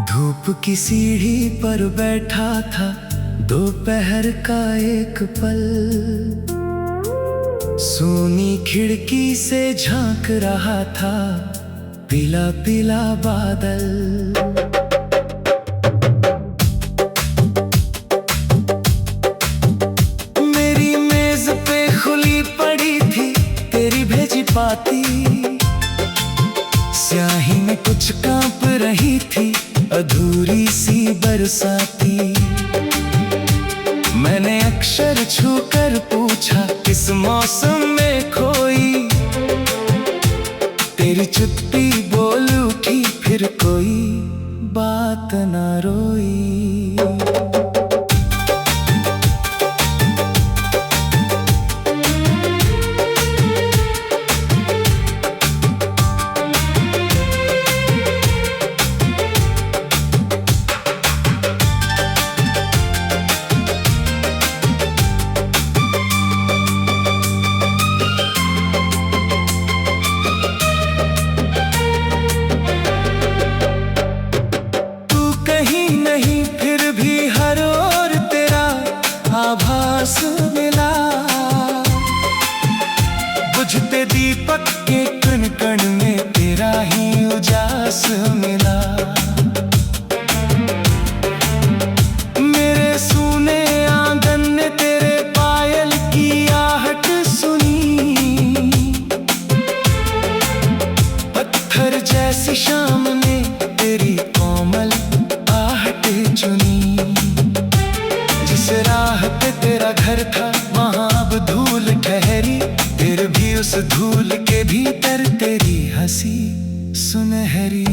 धूप की सीढ़ी पर बैठा था दोपहर का एक पल, सूनी खिड़की से झांक रहा था पीला पीला बादल। मेरी मेज पे खुली पड़ी थी तेरी भेजी पाती, स्याही में कुछ कांप रही थी अधूरी सी बरसाती। मैंने अक्षर छूकर पूछा किस मौसम में खोई, तेरी चुप्पी बोल उठी फिर कोई बात न रोई। आभास मिला बुझते दीपक के कण कण में तेरा ही उजास मिला। मेरे सूने आंगन ने तेरे पायल की आहट सुनी, पत्थर जैसी शाम ने तेरी कोमल आहट चुनी। जिस राह पे तेरा घर था वहां अब धूल ठहरी, फिर भी उस धूल के भीतर तेरी हंसी सुनहरी।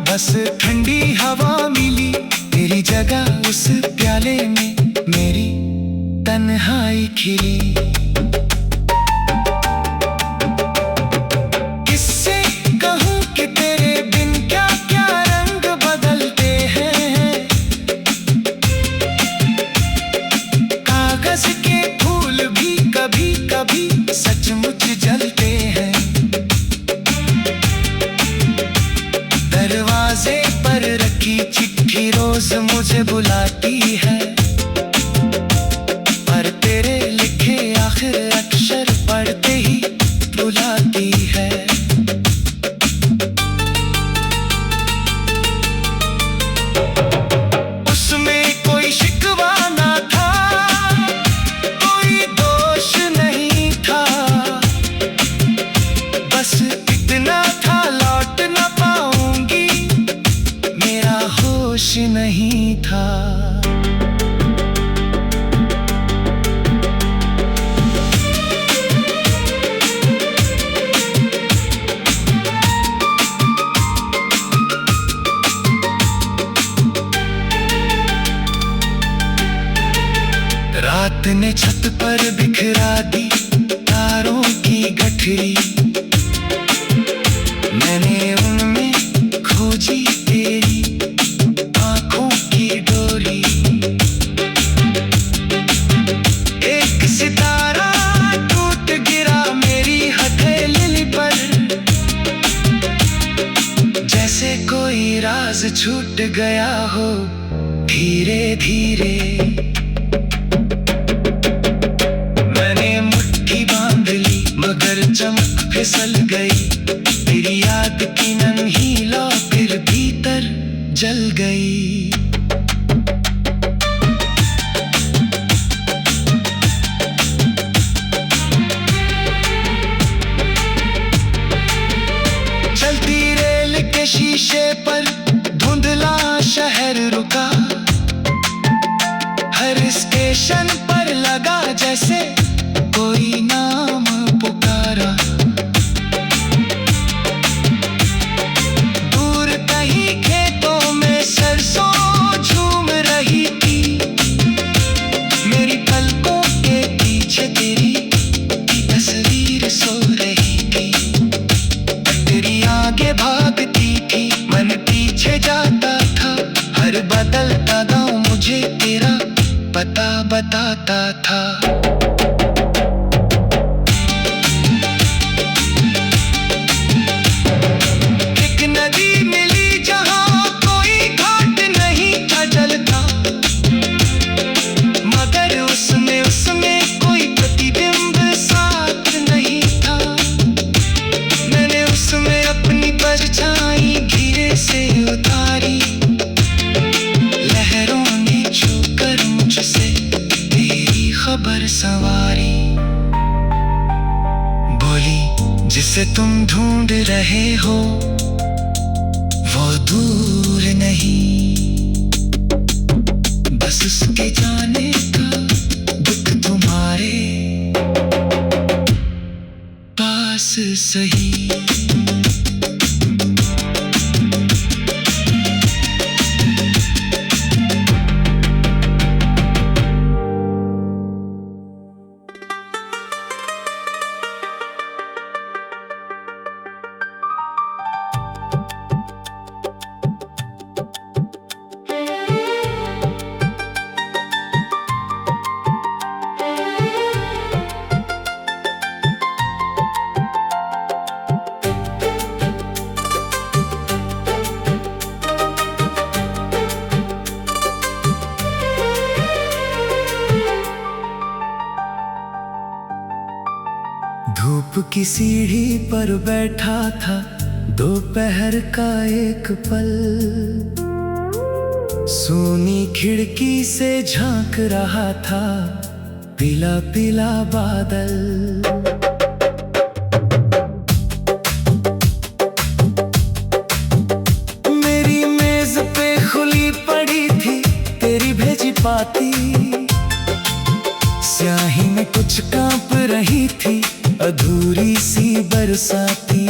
बस ठंडी हवा मिली तेरी जगह उस प्याले में मेरी तन्हाई खिली। किससे कहूँ कि तेरे बिन क्या क्या रंग बदलते हैं, कागज के फूल भी कभी कभी सचमुच जलते हैं। दरवाजे पर रखी चिट्ठी रोज मुझे बुलाती है, पर तेरे लिखे आखिर अक्षर पढ़ते ही बुलाती है। उसमें कोई शिकवा ना था, कोई दोष नहीं था, बस इतना था लौट ना पाऊंगी, मेरा होश नहीं था। रात ने छत पर बिखरा दी तारों की गठरी, मैंने उनमें खोजी तेरी आंखों की डोरी। एक सितारा टूट गिरा मेरी हथेली पर, जैसे कोई राज छूट गया हो धीरे धीरे। मैंने मुट्ठी बांध ली मगर चमक फिसल गई, तेरी याद की नन्ही लौ फिर भीतर जल गई। स्टेशन पर लगा जैसे कोई नाम पुकारा। दूर कहीं खेतों में सरसों झूम रही थी। मेरी पलकों के पीछे तेरी तस्वीर सो रही थी। तेरी आगे भागती थी, मन पीछे जाता था। हर बदलता गाँव मुझे तेरा पता बताता था। एक नदी मिली जहाँ कोई घाट नहीं था जलता, मगर उसमें कोई प्रतिबिंब साथ नहीं था। मैंने उसमें अपनी परछाई धीरे से उतारी। लहरों ने छूकर मुझसे तेरी खबर संवारी। बोली, जिसे तुम ढूंढ रहे हो वो दूर नहीं, बस उसके जाने का दुख तुम्हारे पास सही। धूप की सीढ़ी पर बैठा था दोपहर का एक पल। सूनी खिड़की से झांक रहा था पीला पीला बादल। मेरी मेज पे खुली पड़ी थी तेरी भेजी पाती। स्याही में कुछ कांप रही थी अधूरी सी बरसाती।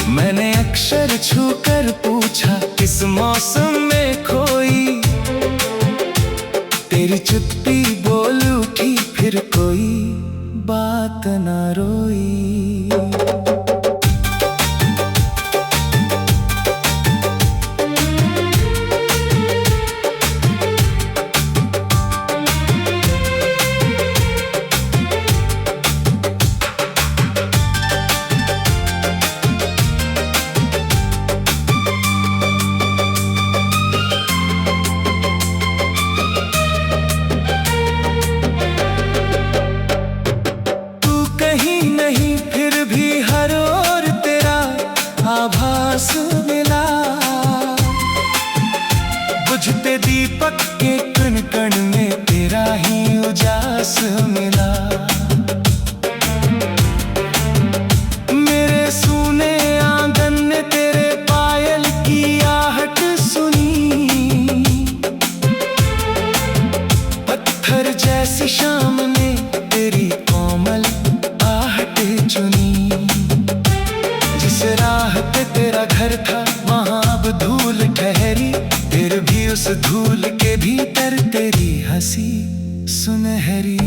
मैंने अक्षर छूकर पूछा, किस मौसम में खोई। तेरी चुप्पी बोल उठी, फिर कोई बात न रोई। नहीं फिर भी हर ओर तेरा आभास मिला। बुझते दीपक के कण कण में तेरा ही उजास मिला। मेरे सूने आंगन ने तेरे पायल की आहट सुनी। पत्थर जैसी शाम ने तेरी कोमल चुनी। जिस राह पे तेरा घर था वहां अब धूल ठहरी। फिर भी उस धूल के भीतर तेरी हंसी सुनहरी।